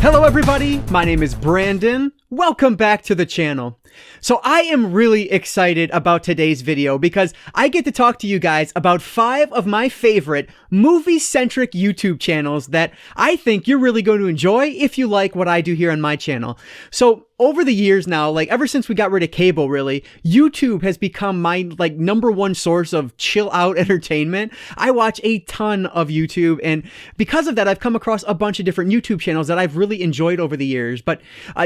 Hello everybody, my name is Brandon. Welcome back to the channel. So I am really excited about today's video because I get to talk to you guys about 5 of my favorite movie-centric YouTube channels that I think you're really going to enjoy if you like what I do here on my channel. So over the years now, like ever since we got rid of cable really, YouTube has become my #1 source of chill out entertainment. I watch a ton of YouTube, and because of that I've come across a bunch of different YouTube channels that I've really enjoyed over the years. But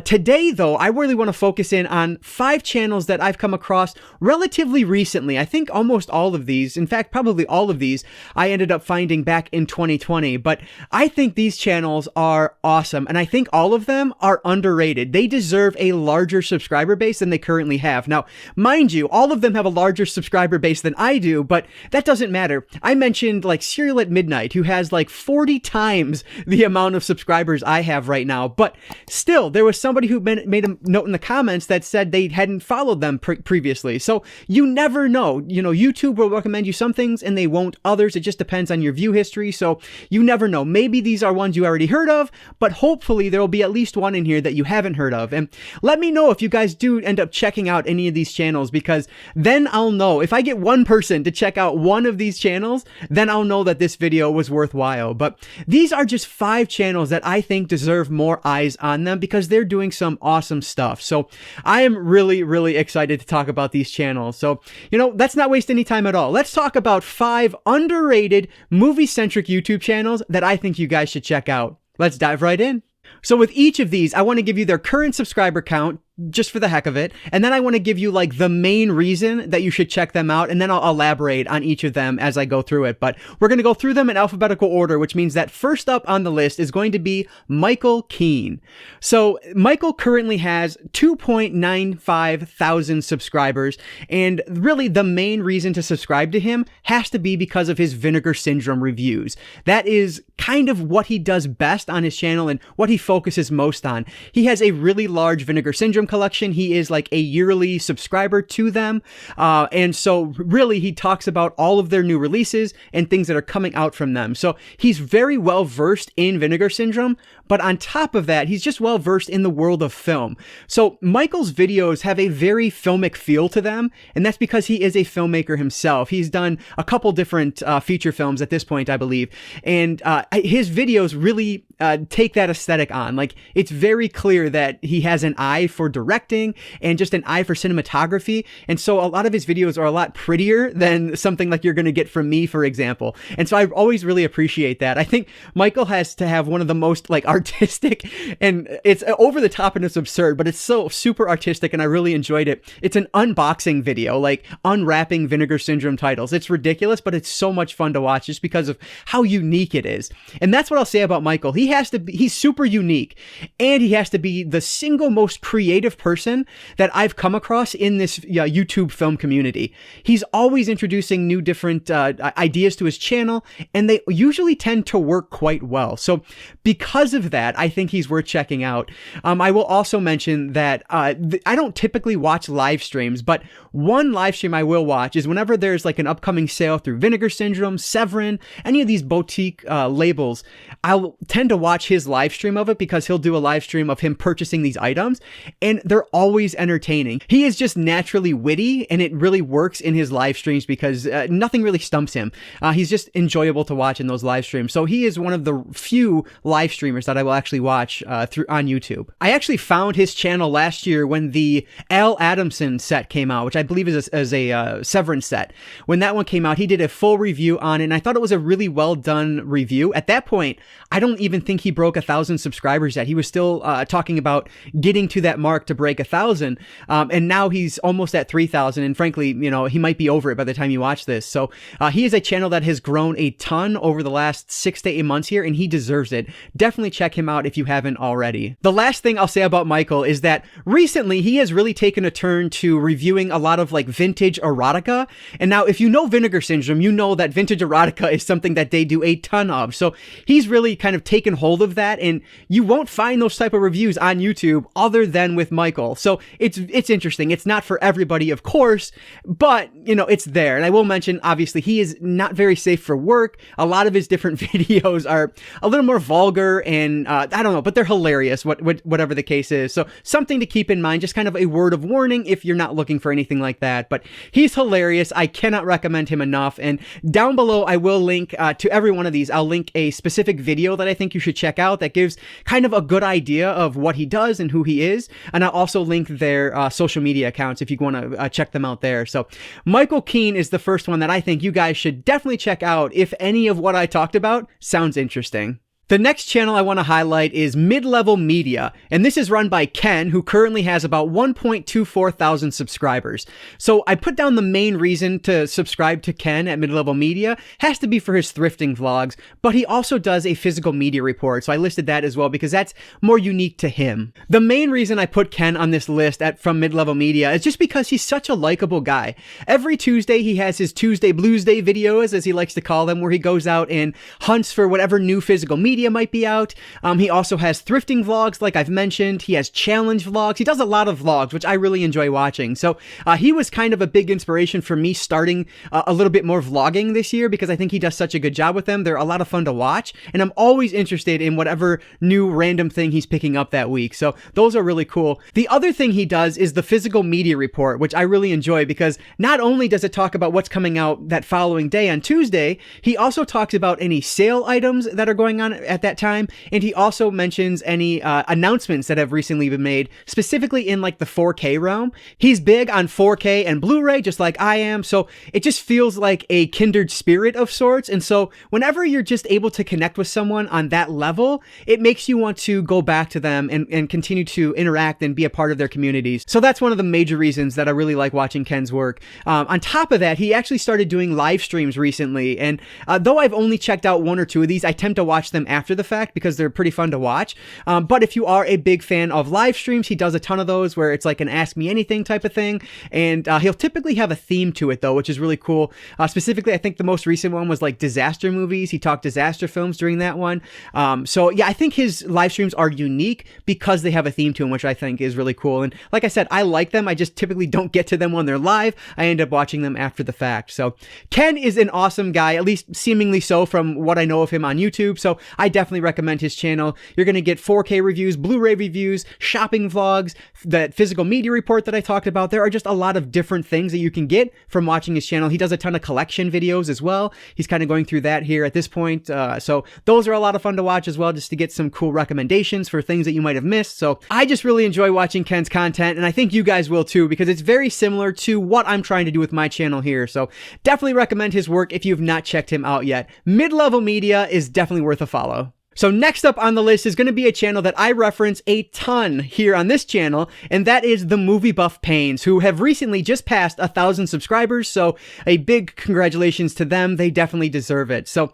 today though, I really want to focus in on 5 channels that I've come across relatively recently. I think almost all of these, in fact probably all of these, I ended up finding back in 2020. But I think these channels are awesome, and I think all of them are underrated. They deserve a larger subscriber base than they currently have. Now, mind you, all of them have a larger subscriber base than I do, but that doesn't matter. I mentioned like Serial at Midnight, who has like 40 times the amount of subscribers I have right now, but still, there was somebody who made a note in the comments that said they hadn't followed them previously. So you never know. You know, YouTube will recommend you some things and they won't others. It just depends on your view history. So you never know. Maybe these are ones you already heard of, but hopefully there will be at least one in here that you haven't heard of. And let me know if you guys do end up checking out any of these channels, because then I'll know. If I get one person to check out one of these channels, then I'll know that this video was worthwhile. But these are just 5 channels that I think deserve more eyes on them because they're doing some awesome stuff. So I am really excited to talk about these channels. So, you know, let's not waste any time at all. Let's talk about 5 underrated movie-centric YouTube channels that I think you guys should check out. Let's dive right in. So with each of these, I want to give you their current subscriber count, just for the heck of it. And then I want to give you like the main reason that you should check them out. And then I'll elaborate on each of them as I go through it. But we're going to go through them in alphabetical order, which means that first up on the list is going to be Michael Keene. So Michael currently has 2.95 thousand subscribers. And really the main reason to subscribe to him has to be because of his Vinegar Syndrome reviews. That is kind of what he does best on his channel and what he focuses most on. He has a really large Vinegar Syndrome collection. He is like a yearly subscriber to them. And so really he talks about all of their new releases and things that are coming out from them. So he's very well versed in Vinegar Syndrome, but on top of that, he's just well versed in the world of film. So Michael's videos have a very filmic feel to them, and that's because he is a filmmaker himself. He's done a couple different feature films at this point, I believe, and his videos really take that aesthetic on. Like, it's very clear that he has an eye for directing and just an eye for cinematography. And so a lot of his videos are a lot prettier than something like you're going to get from me, for example. And so I always really appreciate that. I think Michael has to have one of the most like artistic, and it's over the top and it's absurd, but it's so super artistic and I really enjoyed it. It's an unboxing video, like unwrapping Vinegar Syndrome titles. It's ridiculous, but it's so much fun to watch just because of how unique it is. And that's what I'll say about Michael. He's super unique, and he has to be the single most creative person that I've come across in this YouTube film community. He's always introducing new different ideas to his channel, and they usually tend to work quite well. So because of that, I think he's worth checking out. I will also mention that I don't typically watch live streams, but one live stream I will watch is whenever there's like an upcoming sale through Vinegar Syndrome, Severin, any of these boutique labels, I'll tend to watch his live stream of it because he'll do a live stream of him purchasing these items, and they're always entertaining. He is just naturally witty, and it really works in his live streams because nothing really stumps him. He's just enjoyable to watch in those live streams. So he is one of the few live streamers that I will actually watch on YouTube. I actually found his channel last year when the Al Adamson set came out, which I believe is a Severin set. When that one came out, he did a full review on it, and I thought it was a really well done review. At that point, I don't even think he broke 1,000 subscribers yet. He was still talking about getting to that mark to break 1,000, and now he's almost at 3,000, and frankly, you know, he might be over it by the time you watch this. So he is a channel that has grown a ton over the last 6 to 8 months here, and he deserves it. Definitely check him out if you haven't already. The last thing I'll say about Michael is that recently he has really taken a turn to reviewing a lot of like vintage erotica. And now if you know Vinegar Syndrome, you know that vintage erotica is something that they do a ton of. So he's really kind of taken taken hold of that, and you won't find those type of reviews on YouTube other than with Michael. So it's interesting. It's not for everybody, of course, but you know, it's there. And I will mention, obviously, he is not very safe for work. A lot of his different videos are a little more vulgar and I don't know, but they're hilarious, whatever the case is. So something to keep in mind, just kind of a word of warning if you're not looking for anything like that. But he's hilarious. I cannot recommend him enough. And down below, I will link to every one of these. I'll link a specific video that I think you should check out that gives kind of a good idea of what he does and who he is. And I'll also link their social media accounts if you want to check them out there. So Michael Keene is the first one that I think you guys should definitely check out if any of what I talked about sounds interesting. The next channel I want to highlight is MidLevelMedia, and this is run by Ken, who currently has about 1.24 thousand subscribers. So I put down the main reason to subscribe to Ken at MidLevelMedia has to be for his thrifting vlogs, but he also does a physical media report, so I listed that as well because that's more unique to him. The main reason I put Ken on this list from MidLevelMedia is just because he's such a likable guy. Every Tuesday he has his Tuesday Blues Day videos, as he likes to call them, where he goes out and hunts for whatever new physical media might be out. He also has thrifting vlogs, like I've mentioned. He has challenge vlogs. He does a lot of vlogs, which I really enjoy watching. So he was kind of a big inspiration for me starting a little bit more vlogging this year because I think he does such a good job with them. They're a lot of fun to watch, and I'm always interested in whatever new random thing he's picking up that week. So those are really cool. The other thing he does is the physical media report, which I really enjoy because not only does it talk about what's coming out that following day on Tuesday, he also talks about any sale items that are going on at that time, and he also mentions any announcements that have recently been made, specifically in like the 4K realm. He's big on 4K and Blu-ray, just like I am, so it just feels like a kindred spirit of sorts. And so whenever you're just able to connect with someone on that level, it makes you want to go back to them and continue to interact and be a part of their communities. So that's one of the major reasons that I really like watching Ken's work. On top of that, he actually started doing live streams recently, and though I've only checked out one or two of these, I tend to watch them after the fact because they're pretty fun to watch. But if you are a big fan of live streams, he does a ton of those where it's like an Ask Me Anything type of thing, and he'll typically have a theme to it though, which is really cool. Specifically, I think the most recent one was like disaster movies. He talked disaster films during that one. So yeah, I think his live streams are unique because they have a theme to them, which I think is really cool. And like I said, I like them. I just typically don't get to them when they're live. I end up watching them after the fact. So Ken is an awesome guy, at least seemingly so from what I know of him on YouTube. So I definitely recommend his channel. You're going to get 4K reviews, Blu-ray reviews, shopping vlogs, that physical media report that I talked about. There are just a lot of different things that you can get from watching his channel. He does a ton of collection videos as well. He's kind of going through that here at this point. So those are a lot of fun to watch as well, just to get some cool recommendations for things that you might have missed. So I just really enjoy watching Ken's content, and I think you guys will too, because it's very similar to what I'm trying to do with my channel here. So definitely recommend his work if you've not checked him out yet. MidLevelMedia is definitely worth a follow. So next up on the list is going to be a channel that I reference a ton here on this channel, and that is the MovieBuffPaynes, who have recently just passed 1,000 subscribers, so a big congratulations to them. They definitely deserve it. So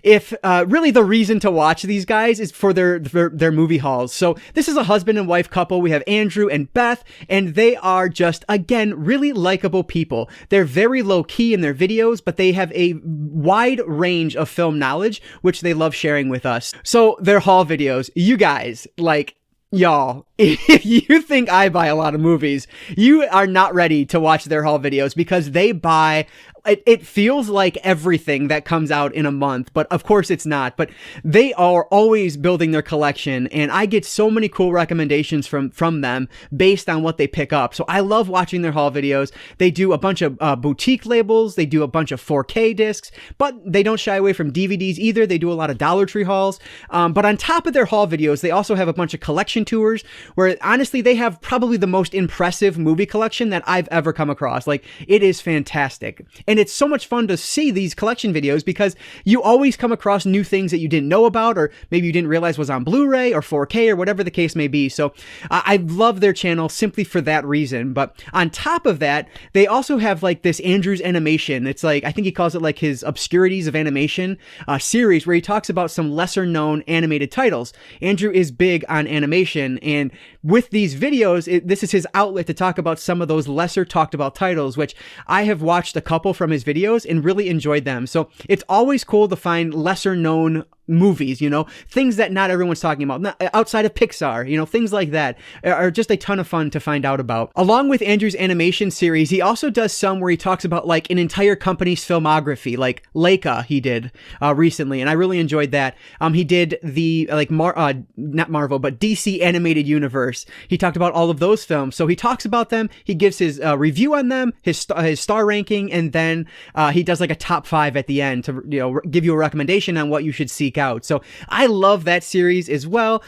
if really the reason to watch these guys is for their movie hauls. So this is a husband and wife couple. We have Andrew and Beth, and they are just, again, really likable people. They're very low-key in their videos, but they have a wide range of film knowledge, which they love sharing with us. So their haul videos, you guys, like, y'all, if you think I buy a lot of movies, you are not ready to watch their haul videos because they buy, it feels like everything that comes out in a month, but of course it's not. But they are always building their collection, and I get so many cool recommendations from them based on what they pick up. So I love watching their haul videos. They do a bunch of boutique labels. They do a bunch of 4K discs, but they don't shy away from DVDs either. They do a lot of Dollar Tree hauls. But on top of their haul videos, they also have a bunch of collection tours where honestly, they have probably the most impressive movie collection that I've ever come across. Like, it is fantastic. And it's so much fun to see these collection videos because you always come across new things that you didn't know about, or maybe you didn't realize was on Blu-ray or 4K or whatever the case may be. So I love their channel simply for that reason. But on top of that, they also have like this Andrew's Animation. It's like, I think he calls it like his Obscurities of Animation series, where he talks about some lesser known animated titles. Andrew is big on animation, and with these videos, this is his outlet to talk about some of those lesser talked about titles, which I have watched a couple from his videos and really enjoyed them. So it's always cool to find lesser known movies, you know, things that not everyone's talking about, outside of Pixar, you know, things like that are just a ton of fun to find out about. Along with Andrew's animation series, he also does some where he talks about like an entire company's filmography, like Leica he did recently, and I really enjoyed that. He did the like not Marvel, but DC animated universe. He talked about all of those films, so he talks about them, he gives his review on them, his star ranking, and then he does like a top 5 at the end to, you know, give you a recommendation on what you should seek out. So I love that series as well.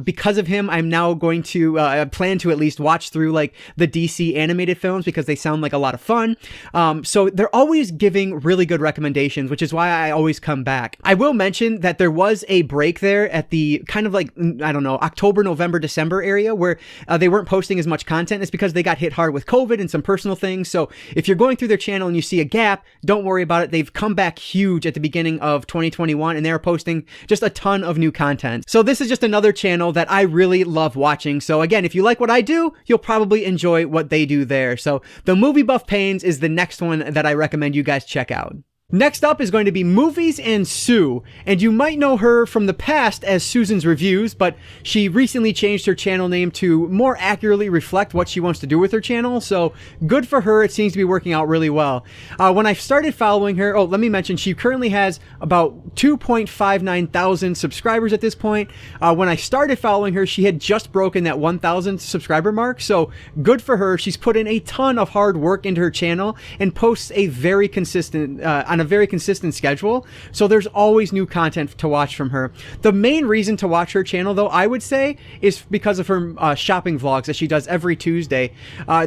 Because of him, I'm now going to plan to at least watch through like the DC animated films because they sound like a lot of fun. So they're always giving really good recommendations, which is why I always come back. I will mention that there was a break there at the kind of like, I don't know, October, November, December area where they weren't posting as much content. It's because they got hit hard with COVID and some personal things. So if you're going through their channel and you see a gap, don't worry about it. They've come back huge at the beginning of 2021 and they're posting just a ton of new content. So this is just another channel that I really love watching. So again, if you like what I do, you'll probably enjoy what they do there. So the MovieBuffPaynes is the next one that I recommend you guys check out. Next up is going to be Movies&Sue, and you might know her from the past as Susan's Reviews, but she recently changed her channel name to more accurately reflect what she wants to do with her channel, so good for her. It seems to be working out really well. When I started following her, let me mention, she currently has about 2.59 thousand subscribers at this point. When I started following her, she had just broken that 1,000 subscriber mark, so good for her. She's put in a ton of hard work into her channel and posts a very consistent, on a very consistent schedule, so there's always new content to watch from her. The main reason to watch her channel, though, I would say, is because of her shopping vlogs that she does every Tuesday.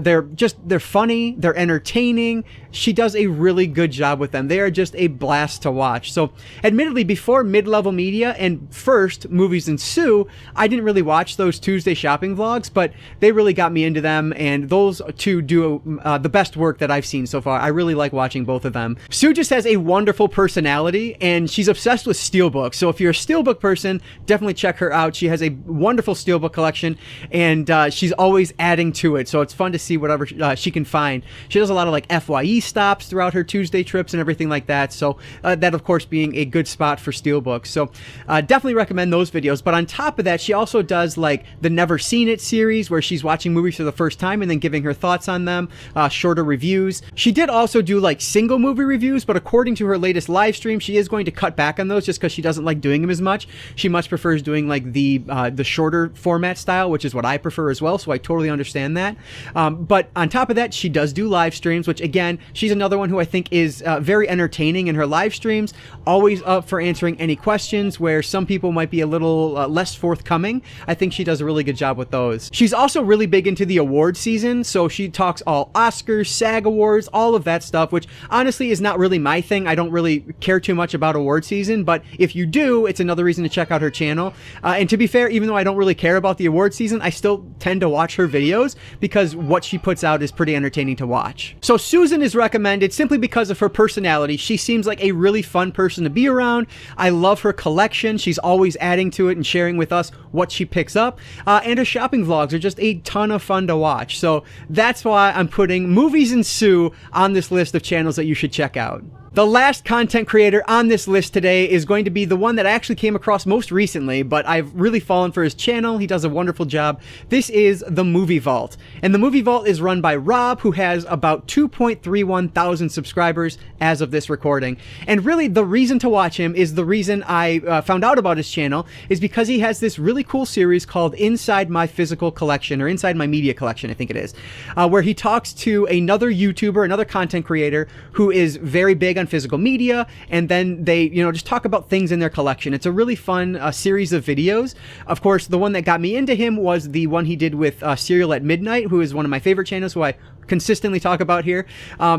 They're funny, they're entertaining. She does a really good job with them. They are just a blast to watch. So admittedly, before MidLevelMedia and first Movies&Sue, I didn't really watch those Tuesday shopping vlogs, but they really got me into them, and those two do the best work that I've seen so far. I really like watching both of them. Sue just has a wonderful personality, and she's obsessed with Steelbook. So if you're a Steelbook person, definitely check her out. She has a wonderful Steelbook collection, and she's always adding to it. So it's fun to see whatever she can find. She does a lot of like FYE stops throughout her Tuesday trips and everything like that. So that, of course, being a good spot for Steelbook. So definitely recommend those videos. But on top of that, she also does like the Never Seen It series, where she's watching movies for the first time and then giving her thoughts on them, shorter reviews. She did also do like single movie reviews, but according to her latest live stream, she is going to cut back on those just because she doesn't like doing them as much. She much prefers doing like the shorter format style, which is what I prefer as well, so I totally understand that. But on top of that, she does do live streams, which again, she's another one who I think is very entertaining in her live streams, always up for answering any questions where some people might be a little less forthcoming. I think she does a really good job with those. She's also really big into the award season, so she talks all Oscars, SAG Awards, all of that stuff, which honestly is not really my thing. I don't really care too much about award season, but if you do, it's another reason to check out her channel. And to be fair, even though I don't really care about the award season, I still tend to watch her videos because what she puts out is pretty entertaining to watch. So Susan is recommended simply because of her personality. She seems like a really fun person to be around. I love her collection. She's always adding to it and sharing with us what she picks up. And her shopping vlogs are just a ton of fun to watch. So that's why I'm putting Movies&Sue on this list of channels that you should check out. The last content creator on this list today is going to be the one that I actually came across most recently, but I've really fallen for his channel. He does a wonderful job. This is The Movie Vault. And The Movie Vault is run by Rob, who has about 2.31 thousand subscribers as of this recording. And really, the reason to watch him is the reason I found out about his channel is because he has this really cool series called Inside My Physical Collection, or Inside My Media Collection, I think it is, where he talks to another YouTuber, another content creator who is very big on physical media, and then they, you know, just talk about things in their collection. It's a really fun series of videos. Of course, the one that got me into him was the one he did with Cereal at Midnight, who is one of my favorite channels, who I consistently talk about here.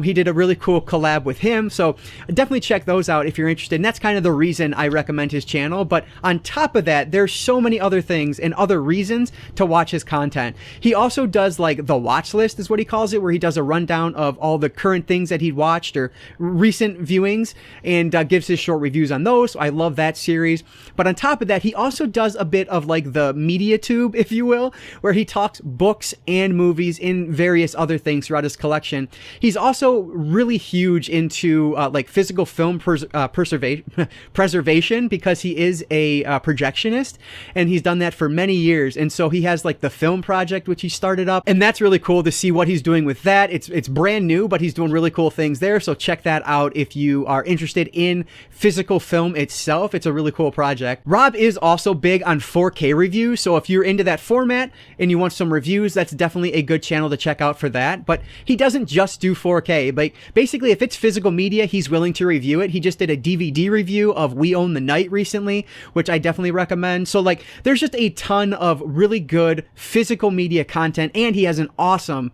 He did a really cool collab with him, so definitely check those out if you're interested. And that's kind of the reason I recommend his channel. But on top of that, there's so many other things and other reasons to watch his content. He also does like the watch list is what he calls it, where he does a rundown of all the current things that he'd watched or recent viewings, and gives his short reviews on those. So I love that series. But on top of that, he also does a bit of like the media tube, if you will, where he talks books and movies and various other things things throughout his collection. He's also really huge into like physical film preservation because he is a projectionist, and he's done that for many years. And so he has like the film project, which he started up, and that's really cool to see what he's doing with that. It's brand new, but he's doing really cool things there. So check that out if you are interested in physical film itself. It's a really cool project. Rob is also big on 4K reviews. So if you're into that format and you want some reviews, that's definitely a good channel to check out for that. But he doesn't just do 4K. Like basically, if it's physical media, he's willing to review it. He just did a DVD review of We Own the Night recently, which I definitely recommend. So like there's just a ton of really good physical media content, and he has an awesome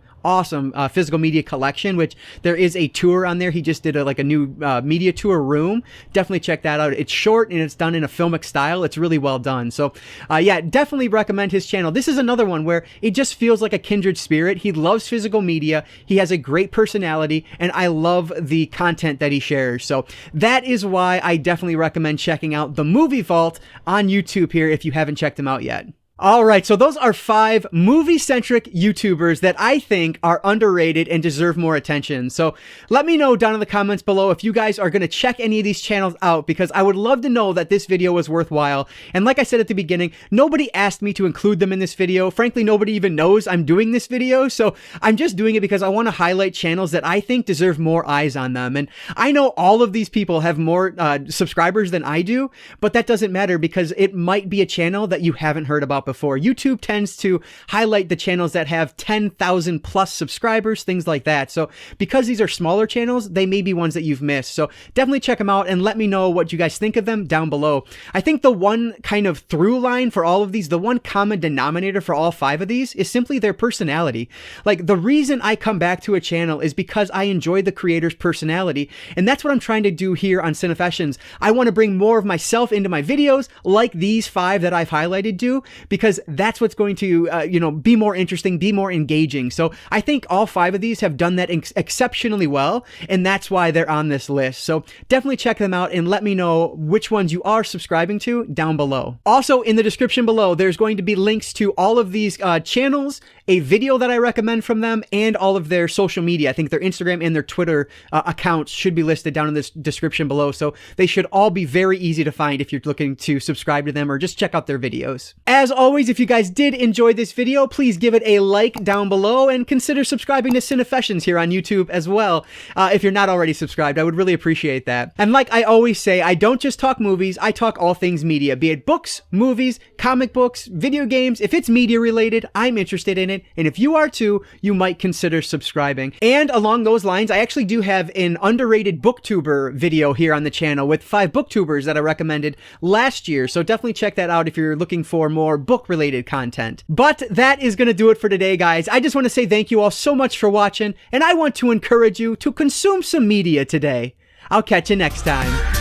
physical media collection, which there is a tour on there. He just did a new media tour room. Definitely check that out. It's short and it's done in a filmic style. It's really well done. So yeah, definitely recommend his channel. This is another one where it just feels like a kindred spirit. He loves physical media. He has a great personality, and I love the content that he shares. So that is why I definitely recommend checking out the Movie Vault on YouTube here if you haven't checked him out yet. All right, so those are 5 movie-centric YouTubers that I think are underrated and deserve more attention. So let me know down in the comments below if you guys are going to check any of these channels out, because I would love to know that this video was worthwhile. And like I said at the beginning, nobody asked me to include them in this video. Frankly, nobody even knows I'm doing this video, so I'm just doing it because I want to highlight channels that I think deserve more eyes on them. And I know all of these people have more subscribers than I do, but that doesn't matter because it might be a channel that you haven't heard about before. YouTube tends to highlight the channels that have 10,000 plus subscribers, things like that. So because these are smaller channels, they may be ones that you've missed. So definitely check them out and let me know what you guys think of them down below. I think the one kind of through line for all of these, the one common denominator for all 5 of these is simply their personality. Like the reason I come back to a channel is because I enjoy the creator's personality. And that's what I'm trying to do here on Cinefessions. I want to bring more of myself into my videos like these 5 that I've highlighted do, because that's what's going to, be more interesting, be more engaging. So I think all 5 of these have done that exceptionally well, and that's why they're on this list. So definitely check them out and let me know which ones you are subscribing to down below. Also in the description below, there's going to be links to all of these channels, a video that I recommend from them, and all of their social media. I think their Instagram and their Twitter accounts should be listed down in this description below. So they should all be very easy to find if you're looking to subscribe to them or just check out their videos. As always, if you guys did enjoy this video, please give it a like down below and consider subscribing to Cinefessions here on YouTube as well. If you're not already subscribed, I would really appreciate that. And like I always say, I don't just talk movies, I talk all things media, be it books, movies, comic books, video games. If it's media related, I'm interested in it. And if you are too, you might consider subscribing. And along those lines, I actually do have an underrated booktuber video here on the channel with 5 booktubers that I recommended last year. So definitely check that out if you're looking for more book related content. But that is going to do it for today, guys. I just want to say thank you all so much for watching, and I want to encourage you to consume some media today. I'll catch you next time.